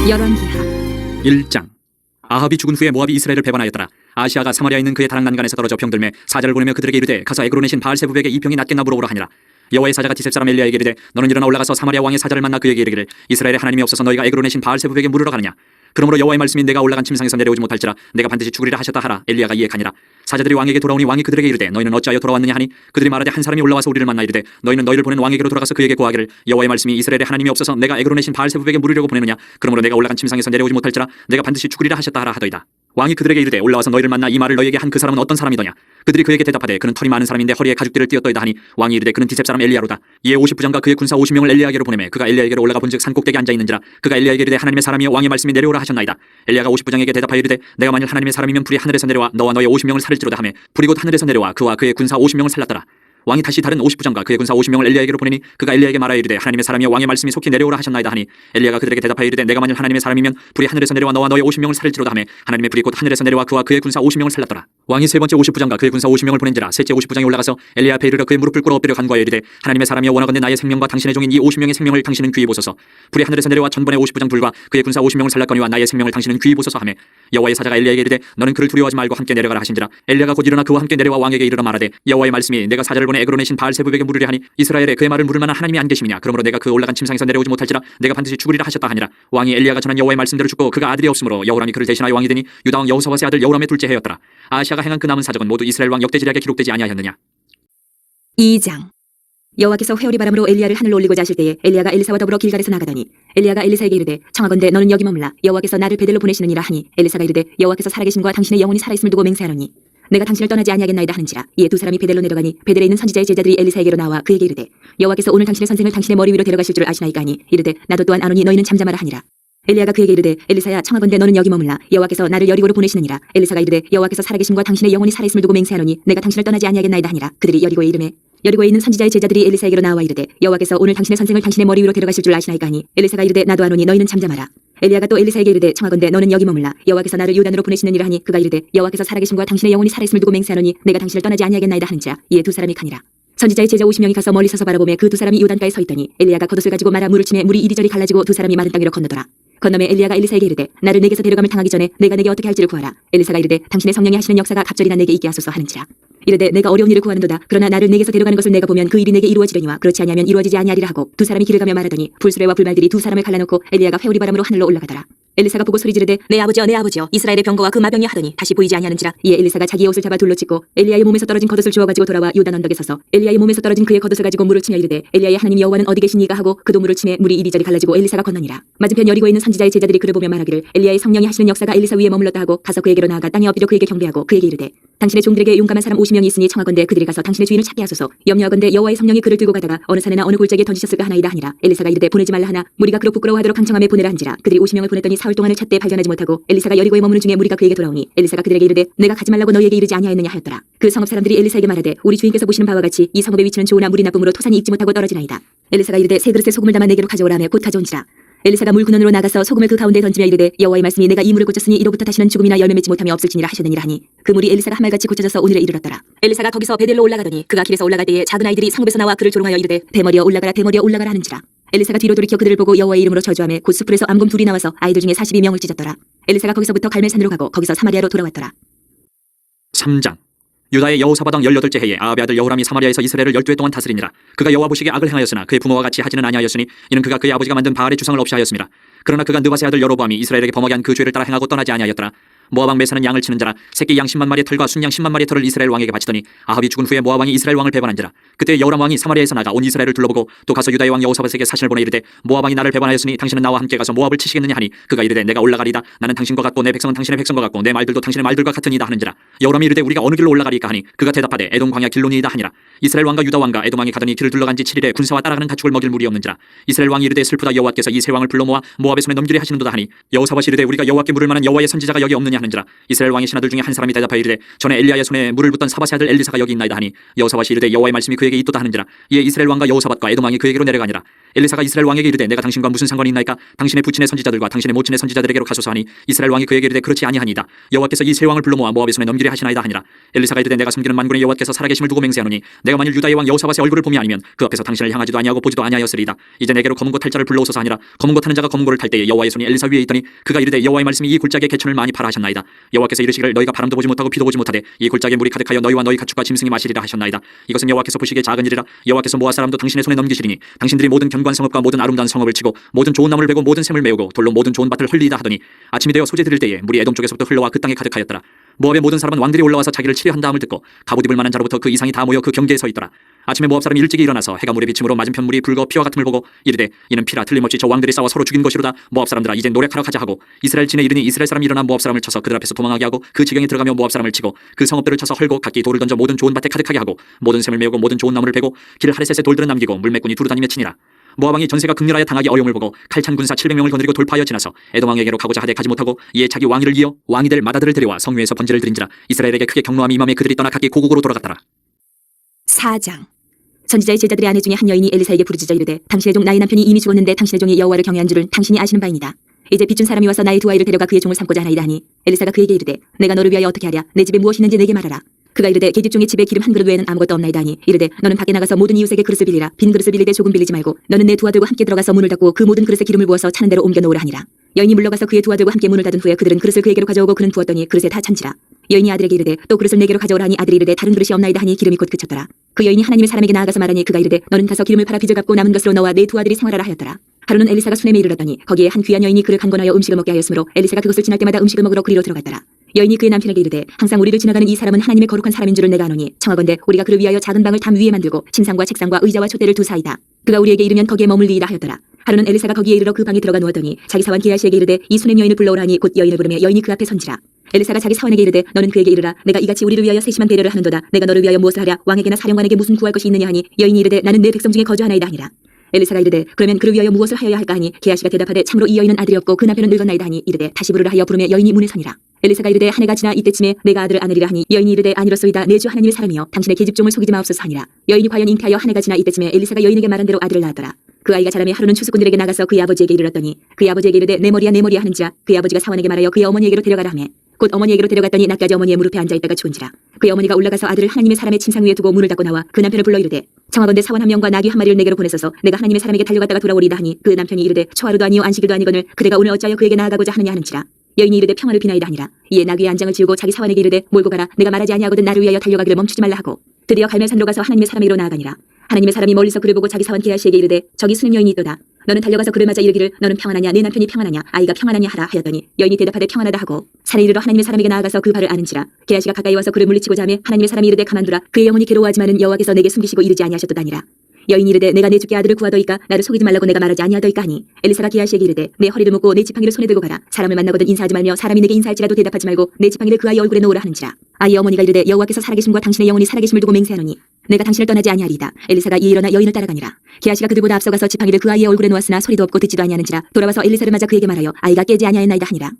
열왕기하 1장. 아합이 죽은 후에 모압이 이스라엘을 배반하였더라. 아시아가 사마리아에 있는 그의 다락난간에서 떨어져 병들매 사자를 보내며 그들에게 이르되 가서 에그론의 신 바알세부백의 이 병이 낫겠나 물어보라 하니라. 여호와의 사자가 디셉 사람 엘리야에게 이르되 너는 일어나 올라가서 사마리아 왕의 사자를 만나 그에게 이르기를 이스라엘의 하나님이 없어서 너희가 에그론의 신 바알세부백에 물으러 가느냐. 그러므로 여호와의 말씀이 내가 올라간 침상에서 내려오지 못할지라 내가 반드시 죽으리라 하셨다 하라. 엘리야가 이해하니라. 사자들이 왕에게 돌아오니 왕이 그들에게 이르되 너희는 어찌하여 돌아왔느냐 하니 그들이 말하되 한 사람이 올라와서 우리를 만나 이르되 너희는 너희를 보낸 왕에게로 돌아가서 그에게 고하기를 여호와의 말씀이 이스라엘의 하나님이 없어서 내가 에그론의 신 바알세부백에 물으려고 보내느냐. 그러므로 내가 올라간 침상에서 내려오지 못할지라 내가 반드시 죽으리라 하셨다 하라 하더이다. 왕이 그들에게 이르되 올라와서 너희를 만나 이 말을 너희에게 한 그 사람은 어떤 사람이더냐. 그들이 그에게 대답하되 그는 털이 많은 사람인데 허리에 가죽띠를 띄었더이다 하니 왕이 이르되 그는 디셉 사람 엘리야로다. 이에 50부장과 그의 군사 50명을 엘리야에게로 보내매 그가 엘리야에게로 올라가 본즉 산꼭대기에 앉아 있는지라. 그가 엘리야에게 이르되 하나님의 사람이여 왕의 말씀이 내려오라 하셨나이다. 엘리야가 50부장에게 대답하여 이르되 내가 만일 하나님의 사람이면 불이 하늘에서 내려와 너와 너의 50명을 살릴지로다 하매 불이 곧 하늘에서 내려와 그와 그의 군사 50명을 살랐더라. 왕이 다시 다른 50부장과 그의 군사 50명을 엘리야에게로 보내니 그가 엘리야에게 말하여 이르되 하나님의 사람이여 왕의 말씀이 속히 내려오라 하셨나이다 하니 엘리야가 그들에게 대답하여 이르되 내가 만일 하나님의 사람이면 불이 하늘에서 내려와 너와 너의 50명을 살릴지로다 하매 하나님의 불이 곧 하늘에서 내려와 그와 그의 군사 50명을 살랐더라. 왕이 세 번째 50부장과 그의 군사 50명을 보낸지라 셋째 50부장이 올라가서 엘리야 앞에 이르러 그의 무릎을 꿇어 엎드려 간구하여 이르되 하나님의 사람이여 원하건대 나의 생명과 당신의 종인 이 50명의 생명을 당신은 귀히 보소서. 불이 하늘에서 내려와 전번의 50부장 둘과 그의 군사 50명을 살랐거니와 나의 생명을 당신은 귀히 보소서 하매 여호와의 사자가 엘리야에게 이르되 너는 그를 두려워하지 말고 함께 내려가라 하신지라. 엘리야가 곧 일어나 그와 함께 내려와 왕에게 이르러 말하되 여호와의 말씀이 내가 사자를 보내 에그론의 신 바알세부백에 물으려 하니 이스라엘에 그의 말을 물을 만한 하나님이 안 계심이냐. 그러므로 내가 그 올라간 침상에서 내려오지 못할지라 내가 반드시 죽으리라 하셨다 하니라. 왕이 엘리야가 전한 여호와의 말씀대로 죽고 그가 아들이 없으므로 여호람이 그를 대신하여 왕이 되니 유다 왕 여호사밧의 아들 여호람의 둘째 해였더라. 아시아가 행한 그 남은 사적은 모두 이스라엘 왕 역대지략에 기록되지 아니하였느냐. 2장 여호와께서 회오리 바람으로 엘리야를 하늘로 올리고자 하실 때에 엘리야가 엘리사와 더불어 길갈에서 나가더니 엘리야가 엘리사에게 이르되 청하건대 너는 여기 머물라 여호와께서 나를 베델로 보내시느니라 하니 엘리사가 이르되 여호와께서 살아계심과 당신의 영혼이 살아있음을 두고 맹세하노니 내가 당신을 떠나지 아니하겠나이다 하는지라. 이에 두 사람이 베델로 내려가니 베델에 있는 선지자의 제자들이 엘리사에게로 나와 그에게 이르되 여호와께서 오늘 당신의 선생을 당신의 머리 위로 데려가실 줄 아시나이까 하니 이르되 나도 또한 아노니 너희는 잠잠하라 하니라. 엘리야가 그에게 이르되 엘리사야 청하건대 너는 여기 머물라 여호와께서 나를 여리고로 보내시느니라. 엘리사가 이르되 여호와께서 살아계심과 당신의 영혼이 살아있음을 두고 맹세하노니 내가 당신을 떠나지 아니하겠나이다 하니라. 그들이 여리고에 이르매 여리고에 있는 선지자의 제자들이 엘리사에게로 나와 이르되 여호와께서 오늘 당신의 선생을 당신의 머리 위로 데려가실 줄 아시나이까 하니 엘리사가 이르되 나도 아노니 너희는 잠잠하라. 엘리야가 또 엘리사에게 이르되 청하건대 너는 여기 머물라 여호와께서 나를 요단으로 보내시느니라 하니 그가 이르되 여호와께서 살아계심과 당신의 영혼이 살아있음을 두고 맹세하노니 내가 당신을 떠나지 아니하겠나이다 하는지라. 이에 두 사람이 가니라. 선지자의 제자 50명이 가서 멀리 서서 바라보매 그 두 사람이 요단가에 서 있더니 엘리야가 겉옷을 가지고 말아 물을 치매 물이 이리저리 갈라지고 두 사람이 마른 땅 위로 건너더라. 건너매 엘리야가 엘리사에게 이르되 나를 내게서 데려감을 당하기 전에 내가 내게 어떻게 할지를 구하라. 엘리사가 이르되 당신의 성령이 하시는 역사가 갑절이나 내게 있게 하소서 하는지라. 이르되 내가 어려운 일을 구하는도다. 그러나 나를 내게서 데려가는 것을 내가 보면 그 일이 내게 이루어지려니와 그렇지 아니하면 이루어지지 아니하리라 하고 두 사람이 길을 가며 말하더니 불수레와 불말들이 두 사람을 갈라놓고 엘리야가 회오리 바람으로 하늘로 올라가더라. 엘리사가 보고 소리 지르되 내 아버지여 이스라엘의 병거와 그 마병이 하더니 다시 보이지 아니하는지라. 이에 엘리사가 자기의 옷을 잡아 둘로 찢고 엘리야의 몸에서 떨어진 겉옷을 주워가지고 돌아와 요단 언덕에 서서 엘리야의 몸에서 떨어진 그의 겉옷을 가지고 물을 치며 이르되 엘리야의 하나님 여호와는 어디 계시니까 하고 그도 물을 치매 물이 이리저리 갈라지고 엘리사가 건너니라. 맞은편 여리고에 있는 선지자의 제자들이 그를 보며 말하기를 엘리야의 성령이 하시는 역사가 엘리사 위에 머물렀다 하고 가서 그에게로 나아가 땅에 엎드려 그에게 경배하고 그에게 이르되 당신의 종들에게 용감한 사람 50명이 있으니 청하건대 그들이 가서 당신의 주인을 찾게 하소서. 염려하건대 여호와의 성령이 그를 들고 가다가 어느 산에나 어느 골짜기에 던지셨을까 하나이다 하니라. 엘리사가 이르되 보내지 말라 하나 무리가 그로 부끄러워하도록 강청함에 보내라 한지라. 그들이 50명을 보냈더니 사흘 동안을 찾되 발견하지 못하고 엘리사가 여리고에 머무는 중에 무리가 그에게 돌아오니 엘리사가 그들에게 이르되 내가 가지 말라고 너희에게 이르지 아니하였느냐 하였더라. 그 성읍 사람들이 엘리사에게 말하되 우리 주인께서 보시는 바와 같이 이 성읍의 위치는 좋으나 물이 나쁨으로 토산이 익지 못하고 떨어지나이다. 엘리사가 이르되 세 그릇에 소금을 담아 내게로 가져오라 하며 곧 가져온지라. 엘리사가 물 근원으로 나가서 소금을 그 가운데 던지며 이르되 여호와의 말씀이 내가 이 물을 고쳤으니 이로부터 다시는 죽음이나 열매 맺지 못함이 없을지니라 하셨느니라 하니 그 물이 엘리사가 하말같이 고쳐져서 오늘에 이르렀더라. 엘리사가 거기서 베델로 올라가더니 그가 길에서 올라갈 때에 작은 아이들이 성읍에서 나와 그를 조롱하여 이르되 대머리여 올라가라 하는지라. 엘리사가 뒤로 돌이켜 그들을 보고 여호와의 이름으로 저주하며 곧 숯불에서 암곰 둘이 나와서 아이들 중에 42명을 찢었더라. 엘리사가 거기서부터 갈멜산으로 가고 거기서 사마리아로 돌아왔더라. 3장. 유다의 여호사밧 왕 18째 해에 아합의 아들 여호람이 사마리아에서 이스라엘을 12해 동안 다스리니라. 그가 여호와 보시기에 악을 행하였으나 그의 부모와 같이 하지는 아니하였으니 이는 그가 그의 아버지가 만든 바알의 주상을 없이 하였습니다. 그러나 그가 느바스의 아들 여로보암이 이스라엘에게 범하게 한 그 죄를 따라 행하고 떠나지 아니하였더라. 모압 왕 메사는 양을 치는 자라 새끼 양 10만 마리의 털과 순양 10만 마리의 털을 이스라엘 왕에게 바치더니 아합이 죽은 후에 모압 왕이 이스라엘 왕을 배반한지라. 그때 여호람 왕이 사마리아에서 나가 온 이스라엘을 둘러보고 또 가서 유다의 왕 여호사밧에게 사신을 보내 이르되 모압 왕이 나를 배반하였으니 당신은 나와 함께 가서 모압을 치시겠느냐 하니 그가 이르되 내가 올라가리다. 나는 당신과 같고 내 백성은 당신의 백성과 같고 내 말들도 당신의 말들과 같으니이다 하는지라. 여호람이 이르되 우리가 어느 길로 올라가리까 하니 그가 대답하되 에돔 광야 길로니이다 하니라. 이스라엘 왕과 유다 왕과 에돔 왕이 가더니 길을 둘러간 지 7일에 군사와 따라가는 가축을 먹일 물이 없는지라. 이스라엘 왕이 이르되 슬프다 여호와께서 이 세 왕을 불러 모아 모압의 손에 넘기려 하시는도다 하니 여호사밧이 이르되 우리가 여호와께 물을 만한 여호와의 선지자가 여기 없느냐 있느냐 하는지라. 이스라엘 왕의 신하들 중에 한 사람이 대답하여 이르되 전에 엘리야의 손에 물을 붓던 사밧의 아들 엘리사가 여기 있나이다 하니 여호사밧이 이르되 여호와의 말씀이 그에게 있도다 하는지라. 이에 이스라엘 왕과 여호사밧과 에돔 왕이 그에게로 내려가니라. 엘리사가 이스라엘 왕에게 이르되 내가 당신과 무슨 상관이 있나이까? 당신의 부친의 선지자들과 당신의 모친의 선지자들에게로 가소서 하니 이스라엘 왕이 그에게 이르되 그렇지 아니하니이다. 여호와께서 이 세 왕을 불러 모아 모압의 손에 넘기려 하시나이다 하니라. 엘리사가 이르되 내가 섬기는 만군의 여호와께서 살아계심을 두고 맹세하노니 내가 만일 유다의 왕 여호사밧의 얼굴을 봄이 아니면 그 앞에서 당신을 향하지도 아니하고 보지도 아니하였으리이다. 이제 내게로 검은 고 탈 자를 불러오소서 하니라. 검은 고 타는 자가 검은 고를 탈 때에 여호와의 손이 엘리사 위에 있더니 그가 이르되 여호와의 말씀이 이 골짜기에 개천을 많이 파라 하셨나이다. 여호와께서 이르시기를 너희가 바람도 보지 못하고 비도 보지 못하되 이 골짜기에 물이 가득하여 너희와 너희 가축과 짐승이 마시리라 하셨나이다. 이것은 여호와께서 보시기에 작은 일이라. 여호와께서 모압 사람도 당신의 손에 넘기시리니 당신들이 모든 견고한 성읍과 모든 아름다운 성읍을 치고 모든 좋은 나무를 베고 모든 샘을 메우고 돌로 모든 좋은 밭을 흘리이다 하더니 아침이 되어 소재 들을 때에 물이 에돔 쪽에서부터 흘러와 그 땅에 가득하였더라. 모압의 모든 사람은 왕들이 올라와서 자기를 치료한다함을 듣고 갑옷 입을 만한 자로부터 그 이상이 다 모여 그 경계에 서 있더라. 아침에 모압 사람이 일찍이 일어나서 해가 물에 비침으로 맞은편 물이 붉어 피와 같음을 보고 이르되 이는 피라 틀림없이 저 왕들이 싸워 서로 죽인 것이로다. 모압 사람들아 이제 노력하러 가자 하고 이스라엘 진에 이르니 이스라엘 사람이 일어나 모압 사람을 쳐서 그들 앞에서 도망하게 하고 그 지경에 들어가며 모압 사람을 치고 그 성읍들을 쳐서 헐고 각기 돌을 던져 모든 좋은 밭에 가득하게 하고 모든 샘을 메우고 모든 좋은 나무를 베고 길 하레셋에 돌들은 남기고 물매꾼이 두루다니며 치니라. 모압 왕이 전세가 극렬하여 당하기 어려움을 보고 칼찬 군사 700명을 거느리고 돌파하여 지나서 에돔 왕에게로 가고자 하되 가지 못하고 이에 자기 왕위를 이어 왕이 될 마다들을 데려와 성 위에서 번제를 드린지라. 이스라엘에게 크게 경노함이 임함에 그들이 떠나 각기 고국으로 돌아갔더라. 4장. 선지자의 제자들의 아내 중에 한 여인이 엘리사에게 부르짖어 이르되 당신의 종 나의 남편이 이미 죽었는데 당신의 종이 여호와를 경외한 줄은 당신이 아시는 바이니다. 이제 빚준 사람이 와서 나의 두 아이를 데려가 그의 종을 삼고자 하나이다 하니 엘리사가 그에게 이르되 내가 너를 위하여 어떻게 하랴? 내 집에 무엇이 있는지 내게 말하라. 그가 이르되 계집종의 집에 기름 한 그릇 외에는 아무것도 없나이다 하니 이르되 너는 밖에 나가서 모든 이웃에게 그릇을 빌리라. 빈 그릇을 빌리되 조금 빌리지 말고 너는 내 두 아들과 함께 들어가서 문을 닫고 그 모든 그릇에 기름을 부어서 차는 대로 옮겨 놓으라 하니라. 여인이 물러가서 그의 두 아들과 함께 문을 닫은 후에 그들은 그릇을 그에게로 가져오고 그는 부었더니 그릇에 다 찬지라. 여인이 아들에게 이르되 또 그릇을 내게로 가져오라 하니 아들이 이르되 다른 그릇이 없나이다 하니 기름이 곧 그쳤더라. 그 여인이 하나님의 사람에게 나아가서 말하니 그가 이르되 너는 가서 기름을 팔아 빚을 갚고 남은 것으로 너와 내 두 아들이 생활하라 하였더라. 하루는 엘리사가 수넴에 이르렀더니 거기에 한 귀한 여인이 그를 간권하여 음식을 먹게 하였으므로 엘리사가 그것을 지날 때마다 음식을 먹으러 그리로 들어갔더라. 여인이 그의 남편에게 이르되 항상 우리를 지나가는 이 사람은 하나님의 거룩한 사람인 줄을 내가 아노니 청하건대 우리가 그를 위하여 작은 방을 담 위에 만들고 침상과 책상과 의자와 촛대를 두사이다. 그가 우리에게 이르면 거기에 머물리이다 하였더라. 하루는 엘리사가 거기에 이르러 그 방에 들어가 누웠더니 자기 사원 게하시에게 이르되 이 수넴 여인을 불러오라 하니 곧 여인을 부르며 여인이 그 앞에 선지라. 엘리사가 자기 사원에게 이르되 너는 그에게 이르라 내가 이같이 우리를 위하여 세심한 배려를 하는도다. 내가 너를 위하여 무엇을 하랴? 왕에게나 사령관에게 무슨 구할 것이 있느냐 하니 여인이 이르되 나는 내 백성 중에 거주하나이다 하니라. 엘리사가 이르되 그러면 그를 위하여 무엇을 하여야 할까 하니 게하시가 대답하되 참으로 이 여인은 아들이 없고 그 남편은 늙었나이다 하니 이르되 다시 부르라 하여 부르며 여인이 문에 서니라. 엘리사가 이르되 한 해가 지나 이때쯤에 내가 아들을 안으리라 하니 여인이 이르되 아니로소이다 내 주 하나님의 사람이여 당신의 계집종을 속이지 마옵소서 하니라. 여인이 과연 잉태하여 한 해가 지나 이때쯤에 엘리사가 여인에게 말한 대로 아들을 낳았더라. 그 아이가 자라매 하루는 추수꾼들에게 나가서 그의 아버지에게 이르렀더니 그의 아버지에게 이르되 내 머리야 하는지라. 그의 아버지가 사원에게 말하여 그의 어머니에게로 데려가라 하매 곧 어머니에게로 데려갔더니 낮까지 어머니의 무릎에 앉아있다가 죽은지라. 그의 어머니가 올라가서 아들을 하나님의 사람의 침상 위에 두고 문을 닫고 나와 그 남편을 불러 이르되 청하건대 사원 한 명과 나귀 한 마리를 내게로 보내소서 내가 하나님의 사람에게 달려갔다가 돌아오리이다 하니 그 남편이 이르되 초하루도 아니요 안식일도 아니거늘 그대가 오늘 어찌하여 그에게 나아가고자 하느냐 하는지라. 여인이 이르되 평안을 비나이다 하니라. 이에 나귀의 안장을 지우고 자기 사원에게 이르되 몰고 가라. 내가 말하지 아니하거든 나를 위하여 달려가기를 멈추지 말라 하고 드디어 갈멜산으로 가서 하나님의 사람에게로 나아가니라. 하나님의 사람이 멀리서 그를 보고 자기 사원 게하시에게 이르되 저기 수넴 여인이 있도다. 너는 달려가서 그를 맞아 이르기를 너는 평안하냐 내 남편이 평안하냐 아이가 평안하냐 하라 하였더니 여인이 대답하되 평안하다 하고 산에 이르러 하나님의 사람에게 나아가서 그 발을 아는지라. 게하시가 가까이 와서 그를 물리치고자 하매 하나님의 사람이 이르되 가만두라. 그의 영혼이 괴로워하지만은 여호와께서 내게 숨기시고 이르지 아니하셨도다니라. 여인이 이르되 내가 내 주께 아들을 구하더이까 나를 속이지 말라고 내가 말하지 아니하더이까 하니 엘리사가 게하시에게 이르되 내 허리를 묶고 내 지팡이를 손에 들고 가라. 사람을 만나거든 인사하지 말며 사람이 내게 인사할지라도 대답하지 말고 내 지팡이를 그 아이 얼굴에 놓으라 하는지라. 아이의 어머니가 이르되 여호와께서 살아계심과 당신의 영혼이 살아계심을 두고 맹세하노니 내가 당신을 떠나지 아니하리이다. 엘리사가 이에 일어나 여인을 따라가니라. 게하시가 그들보다 앞서가서 지팡이를 그 아이의 얼굴에 놓았으나 소리도 없고 듣지도 아니하는지라. 돌아와서 엘리사를 맞아 그에게 말하여 아이가 깨지 아니하였나이다 하니라.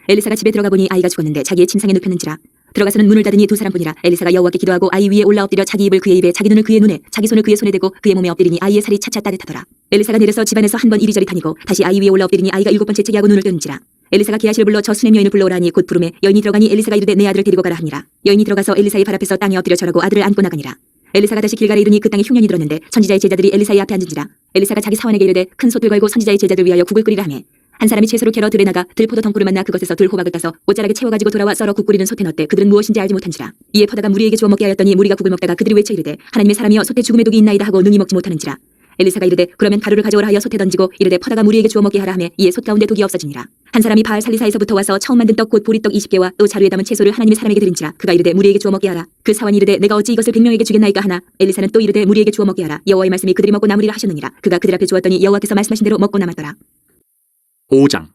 엘리사가 집에 들어가 보니 아이가 죽었는데 자기의 침상에 눕혔는지라. 들어가서는 문을 닫으니 두 사람뿐이라. 엘리사가 여호와께 기도하고 아이 위에 올라 엎드려 자기 입을 그의 입에 자기 눈을 그의 눈에 자기 손을 그의 손에 대고 그의 몸에 엎드리니 아이의 살이 차차 따뜻하더라. 엘리사가 내려서 집안에서 한 번 이리저리 다니고 다시 아이 위에 올라 엎드리니 아이가 7번 재채기하고 눈을 뜨는지라. 엘리사가 게하시를 불러 저 수넴 여인을 불러오라 하니 곧 부르매 여인이 들어가니 엘리사가 이르되 내 아들을 데리고 가라 하니라. 여인이 들어가서 엘리사의 발 앞에서 땅에 엎드려 절하고 아들을 안고 나가니라. 엘리사가 다시 길갈에 이르니 그 땅에 흉년이 들었는데 선지자의 제자들이 엘리사의 앞에 앉은지라. 엘리사가 자기 사원에게 이르되 큰 솥을 걸고 선지자의 제자들 위하여 국을 끓이라 하매 한 사람이 채소를 캐러 들에 나가 들포도 덩굴을 만나 그것에서 들호박을 따서 옷자락에 채워가지고 돌아와 썰어 국 끓이는 솥에 넣되 그들은 무엇인지 알지 못한지라. 이에 퍼다가 무리에게 주워 먹게 하였더니 무리가 국을 먹다가 그들이 외쳐 이르되 하나님의 사람이여 솥에 죽음의 독이 있나이다 하고 능히 먹지 못하는지라. 엘리사가 이르되 그러면 가루를 가져오라 하여 솥에 던지고 이르되 퍼다가 무리에게 주워 먹게 하라 하매 이에 솥 가운데 독이 없어지니라. 한 사람이 바알 살리사에서부터 와서 처음 만든 떡 곧 보리떡 20개와 또 자루에 담은 채소를 하나님의 사람에게 드린지라. 그가 이르되 무리에게 주워 먹게 하라. 그 사원이 이르되 내가 어찌 이것을 100명에게 주겠나이까 하나. 엘리사는 또 이르되 무리에게 주워 먹게 하라. 여호와의 말씀이 그들이 먹고 남으리라 하셨느니라. 그가 그들 앞에 주었더니 여호와께서 말씀하신 대로 먹고 남았더라. 5장.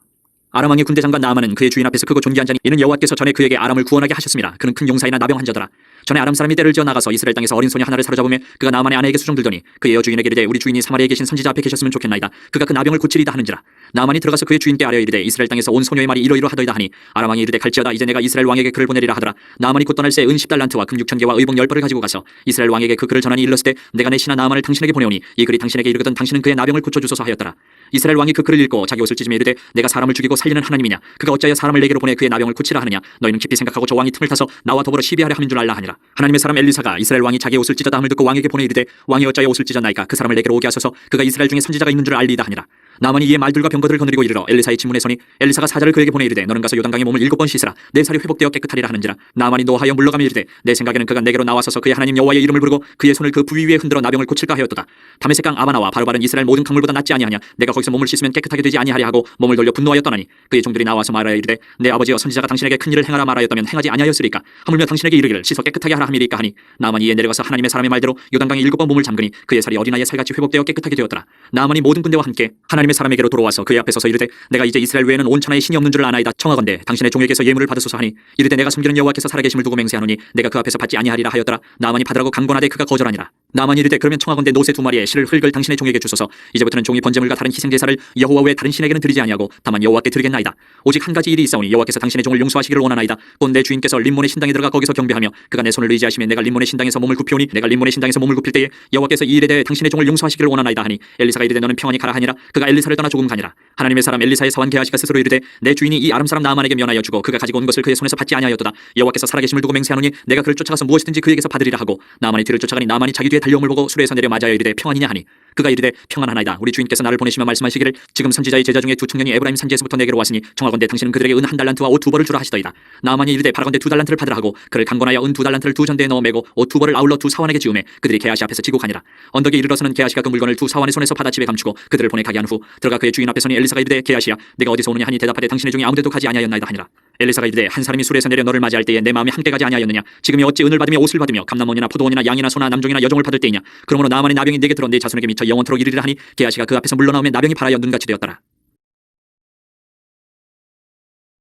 아람 왕의 군대 장관 나아만은 그의 주인 앞에서 크고 존귀한 자니 이는 여호와께서 전에 그에게 아람을 구원하게 하셨습니다. 그는 큰 용사이나 나병 환자더라. 전에 아람 사람이 떼를 지어 나가서 이스라엘 땅에서 어린 소녀 하나를 사로잡으며 그가 나만의 아내에게 수종들더니 그의 여주인에게 이르되 우리 주인이 사마리아에 계신 선지자 앞에 계셨으면 좋겠나이다. 그가 그 나병을 고치리다 하는지라. 나만이 들어가서 그의 주인께 아뢰어 이르되 이스라엘 땅에서 온 소녀의 말이 이러이러 하더이다 하니 아람 왕이 이르되 갈지어다. 이제 내가 이스라엘 왕에게 그를 보내리라 하더라. 나만이 곧 떠날 새 은 10달란트와 금 6,000개와 의복 10벌을 가지고 가서 이스라엘 왕에게 그 글을 전하니 일렀을 때 내가 내 신하 나만을 당신에게 보내오니 이 글이 당신에게 이르거든 당신은 그의 나병을 고쳐주소서 하였더라. 이스라엘 왕이 그 글을 읽고 자기 옷을 찢으며 이르되 내가 사람을 죽이고 살리는 하나님이냐. 그가 어찌하여 사람을 내게로 보내 그의 나병을 고치라 하느냐. 너희는 깊이 생각하고 저 왕이 틈을 타서 나와 더불어 시비하려 하는 줄 알라 하니라. 하나님의 사람 엘리사가 이스라엘 왕이 자기의 옷을 찢었다 함을 듣고 왕에게 보내 이르되 왕이 어찌하여 옷을 찢었나이까. 그 사람을 내게로 오게 하소서. 그가 이스라엘 중에 선지자가 있는 줄 알리이다 하니라. 나만이 이에 말들과 병거들을 거느리고 이르러 엘리사의 집문에 서니 엘리사가 사자를 그에게 보내 이르되 너는 가서 요단강에 몸을 7번 씻으라. 내 살이 회복되어 깨끗하리라 하는지라. 나만이 노하여 물러가며 이르되 내 생각에는 그가 내게로 나와서서 그의 하나님 여호와의 이름을 부르고 그의 손을 그 부위 위에 흔들어 나병을 고칠까 하였도다. 다메섹강 아바나와 바르바른 이스라엘 모든 강물보다 낫지 아니하냐. 내가 거기서 몸을 씻으면 깨끗하게 되지 아니하리 하고 몸을 돌려 분노하여 떠나니 그의 종들이 나와서 말하여 이르되 내 아버지여 선지자가 당신에게 큰 일을 행하라 말하였다면 행하지 아니하였으리까. 하물며 당신에게 이르기를 씻어 깨끗하게 하라 함이리까 하니 나만이 이에 내려가서 하나님의 사람의 말대로 요단강에 7번 몸을 잠그니 그의 살이 어린아이의 살같이 회복되어 깨끗하게 되었더라. 나만이 모든 군대와 함께 하나님의 사람에게로 돌아와서 그의 앞에 서서 이르되 내가 이제 이스라엘 외에는 온 천하에 신이 없는 줄 아나이다. 청하건대 당신의 종에게서 예물을 받으소서 하니 이르되 내가 섬기는 여호와께서 살아계심을 두고 맹세하노니 내가 그 앞에서 받지 아니하리라 하였더라. 나만이 받으라고 강권하되 그가 거절하니라. 나만이 이르되 그러면 청하건대 노새 2마리의 실을 흙을 당신의 종에게 주소서. 이제부터는 종이 번제물과 다른 희생제사를 여호와 외에 다른 신에게는 드리지 아니하고 다만 여호와께 드리겠나이다. 오직 한 가지 일이 있사오니 여호와께서 당신의 종을 용서하시기를 원하나이다. 곧 내 주인께서 림몬의 신당에 들어가 거기서 경배하며 그가 내 손을 의지하시며 내가 림몬의 신당에서 몸을 굽히오니 내가 림몬의 신당에서 몸을 굽힐 때에 여호와께서 이 일에 대해 당신의 종을 용서하시기를 원하나이다 하니 엘리사가 이르되 너는 평안히 가라 하니라. 그가 엘리사를 떠나 조금 가니라. 하나님의 사람 엘리사의 사환 게하시가 스스로 이르되 내 주인이 이 아람 사람 나만에게 면하여 주고 그가 가지고 온 것을 그의 손에서 받지 아니하였도다. 여호와께서 살아계심을 두고 맹세하노니 내가 그를 쫓아가서 무엇이든지 그에게서 받으리라 하고 나만이 뒤를 쫓아가니 나만이 자기 뒤에 달려옴을 보고 수레에서 내려 맞아여 이르되 평안이냐 하니 그가 이르되 평안하나이다. 우리 주인께서 나를 보내시며 말씀하시기를 지금 선지자의 제자 중에 2 청년이 에브라임 산지에서부터 내게로 왔으니 청하건대 당신은 그들에게 은 1달란트와 옷 2벌을 주라 하시더이다. 나만이 이르되 바라건대 2달란트를 받으라 하고 그를 강권하여 은 2달란트를 2전대에 넣어 매고 옷 2벌을 아울러 2 사환에게 지우매 그들이 게하시 앞에서 지고 가니라. 언덕에 이르러서는 게하시가 그 물건을 2 사환의 손에서 받아 집에 감추고 그들을 보내 가게 한 후 들어가 그의 주인 앞에 서니 엘리사가 이르되 게하시야 내가 어디서 오느냐 하니 대답하되 당신의 종이 아무데도 가지 아니하였나이다 하니라. 엘리사가 이르되 한 사람이 수레에서 내려 너를 맞이할 때에 내 마음이 함께 가지 아니하였느냐. 지금이 어찌 은을 받으며 옷을 받으며 감남원이나 포도원이나 양이나 소나 남종이나 여종을 받을 때이냐. 그러므로 나만의 나병이 내게 들어 내 자손에게 미쳐 영원토록 이르리라 하니 게하시가 그 앞에서 물러나오며 나병이 발하여 눈같이 되었더라.